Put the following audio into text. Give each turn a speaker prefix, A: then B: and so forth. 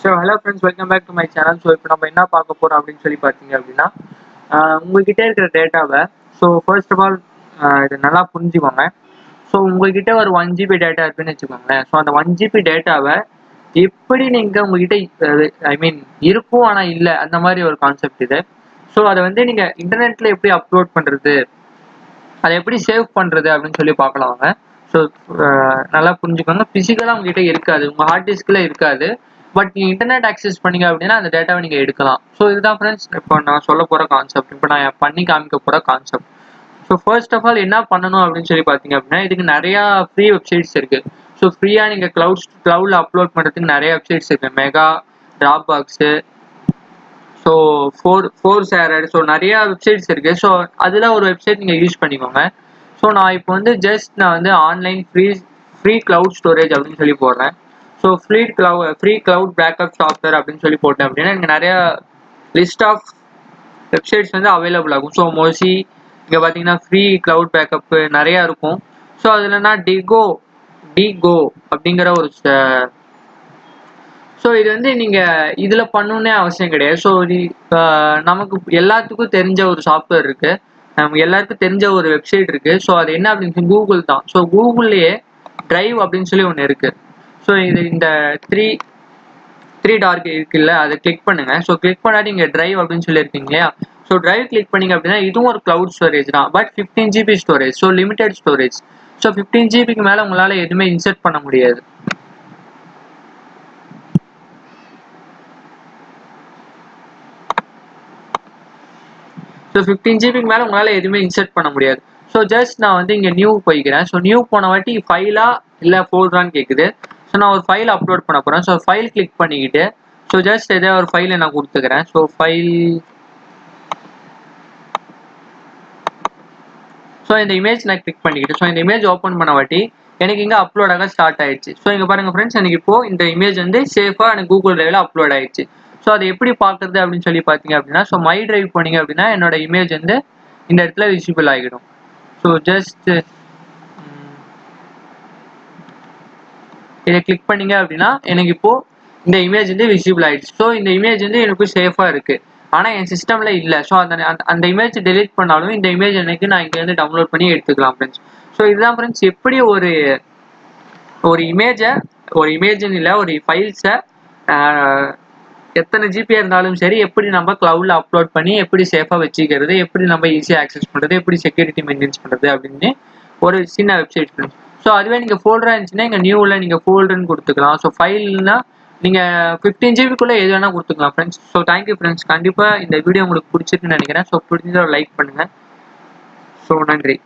A: So hello friends, welcome back to my channel. So இப்போ நம்ம என்ன பார்க்க போகிறோம் அப்படின்னு சொல்லி பார்த்தீங்க அப்படின்னா, உங்கள்கிட்ட இருக்கிற டேட்டாவை ஃபர்ஸ்ட் ஆஃப் ஆல் இதை நல்லா புரிஞ்சுக்கோங்க. ஸோ உங்கள்கிட்ட ஒரு 1 GB டேட்டா இருக்குன்னு வச்சுக்கோங்களேன். ஸோ அந்த 1 GB டேட்டாவை எப்படி நீங்கள் உங்கள்கிட்ட இருக்கும் ஆனால் இல்லை, அந்த மாதிரி ஒரு கான்செப்ட் இது. ஸோ அதை நீங்கள் இன்டர்நெட்டில் எப்படி அப்லோட் பண்ணுறது, அதை எப்படி சேவ் பண்ணுறது அப்படின்னு சொல்லி பார்க்கலாம் வாங்க. ஸோ நல்லா புரிஞ்சுக்கோங்க. ஃபிசிக்கலாக உங்ககிட்ட இருக்காது, உங்கள் ஹார்ட் டிஸ்கில் இருக்காது. பட் நீங்கள் இன்டர்நெட் ஆக்சஸ் பண்ணீங்க அப்படின்னா அந்த டேட்டாவை நீங்கள் எடுக்கலாம். ஸோ இதுதான் ஃப்ரெண்ட்ஸ் இப்போ நான் சொல்ல போகிற கான்செப்ட், இப்போ நான் பண்ணி காமிக்க போகிற concept. So first of all என்ன பண்ணணும் அப்படின்னு சொல்லி பார்த்தீங்க அப்படின்னா, இதுக்கு நிறையா ஃப்ரீ வெப்சைட்ஸ் இருக்குது. ஸோ ஃப்ரீயாக நீங்கள் க்ளவுடில் அப்லோட் பண்ணுறதுக்கு நிறைய வெப்சைட்ஸ் இருக்குது. Mega, drop box, so four shared, so நிறையா வெப்சைட்ஸ் இருக்குது. ஸோ அதில் ஒரு வெப்சைட் நீங்கள் யூஸ் பண்ணிக்கோங்க. ஸோ நான் இப்போ நான் ஆன்லைன் ஃப்ரீ க்ளவுட் ஸ்டோரேஜ் அப்படின்னு சொல்லி போடுறேன். So free cloud backup software அப்படின்னு சொல்லி போட்டேன் அப்படின்னா எனக்கு நிறையா லிஸ்ட் ஆஃப் வெப்சைட்ஸ் அவைலபிள் ஆகும். ஸோ மோஸ்ட்லி இங்கே பார்த்தீங்கன்னா ஃப்ரீ க்ளவுட் பேக்கப்பு நிறையா இருக்கும். ஸோ அதில் நான் டிகோ அப்படிங்கிற ஒரு ஸோ இது நீங்கள் இதில் பண்ணணுன்னே அவசியம் கிடையாது. ஸோ நமக்கு எல்லாத்துக்கும் தெரிஞ்ச ஒரு சாஃப்ட்வேர் இருக்குது, நமக்கு எல்லாருக்கும் தெரிஞ்ச ஒரு வெப்சைட் இருக்குது. ஸோ அது என்ன அப்படின்னு கூகுள் தான். ஸோ கூகுள்லேயே ட்ரைவ் அப்படின்னு சொல்லி ஒன்று இருக்குது. ஸோ இந்த த்ரீ டார்க் இருக்குல்ல, அதை கிளிக் பண்ணுங்க. ஸோ கிளிக் பண்ணாட்டி இங்கே ட்ரைவ் அப்படின்னு சொல்லி இருக்கீங்க இல்லையா, ஸோ ட்ரைவ் கிளிக் பண்ணிங்க அப்படின்னா இதுவும் ஒரு க்ளவுட் ஸ்டோரேஜ் தான், but 15 GB storage. So limited storage. So 15 GB மேலே உங்களால் எதுவுமே இன்சர்ட் பண்ண முடியாது. ஸோ 15 GB மேலே உங்களால் எதுவுமே இன்சர்ட் பண்ண முடியாது. ஸோ ஜஸ்ட் நான் இங்கே நியூ போய்க்கிறேன். ஸோ நியூ போன வாட்டி ஃபைலா இல்லை ஃபோல்டரான்னு கேட்குது. ஸோ நான் ஒரு ஃபைல் அப்லோட் பண்ண போகிறேன். ஸோ ஃபைல் கிளிக் பண்ணிக்கிட்டு ஸோ ஜஸ்ட் ஏதோ ஒரு ஃபைலை நான் கொடுத்துக்கிறேன். ஸோ இந்த இமேஜ் நான் கிளிக் பண்ணிக்கிட்டு ஸோ இந்த இமேஜ் ஓப்பன் பண்ண வாட்டி எனக்கு இங்கே அப்லோட் ஆக ஸ்டார்ட் ஆயிடுச்சு. ஸோ இங்கே பாருங்கள் ஃப்ரெண்ட்ஸ், எனக்கு இப்போ இந்த இமேஜ் சேஃபாக எனக்கு கூகுள் டிரைவில் அப்லோட் ஆயிடுச்சு. ஸோ அதை எப்படி பார்க்குறது அப்படின்னு சொல்லி பார்த்தீங்க அப்படின்னா, ஸோ மை டிரைவ் போனீங்க அப்படின்னா என்னோட இமேஜ் இந்த இடத்துல விசிபிள் ஆகிடும். ஸோ ஜஸ்ட் இதை கிளிக் பண்ணீங்க அப்படின்னா எனக்கு இப்போ இந்த இமேஜ் விசிபிள் ஆயிடுச்சு. ஸோ இந்த இமேஜ் எனக்கு சேஃபாக இருக்குது, ஆனால் என் சிஸ்டமில் இல்லை. ஸோ அந்த இமேஜ் டெலீட் பண்ணாலும் இந்த இமேஜ் எனக்கு நான் இங்கேருந்து டவுன்லோட் பண்ணி எடுத்துக்கலாம் ஃப்ரெண்ட்ஸ். ஸோ இதுதான் ஃப்ரெண்ட்ஸ் எப்படி ஒரு இமேஜ்னு இல்லை, ஒரு ஃபைல்ஸை எத்தனை ஜிபியாக இருந்தாலும் சரி எப்படி நம்ம க்ளவுடில் அப்லோட் பண்ணி எப்படி சேஃபாக வச்சுக்கிறது, எப்படி நம்ம ஈஸியாக ஆக்சஸ் பண்ணுறது, எப்படி செக்யூரிட்டி மெயின்டைன்ஸ் பண்ணுறது அப்படின்னு ஒரு சின்ன வெப்சைட் ஃப்ரெண்ட்ஸ். ஸோ அதுவே நீங்கள் ஃபோல்டராக இருந்துச்சுன்னா இங்கே நியூவில் நீங்கள் ஃபோல்டர்னு கொடுத்துக்கலாம். ஸோ ஃபைல்னா நீங்கள் 15 GB எது வேணால் கொடுத்துக்கலாம் ஃப்ரெண்ட்ஸ். So thank you friends. கண்டிப்பாக இந்த வீடியோ உங்களுக்கு பிடிச்சிருக்குன்னு நினைக்கிறேன். ஸோ பிடிச்சதை லைக் பண்ணுங்கள். ஸோ நன்றி.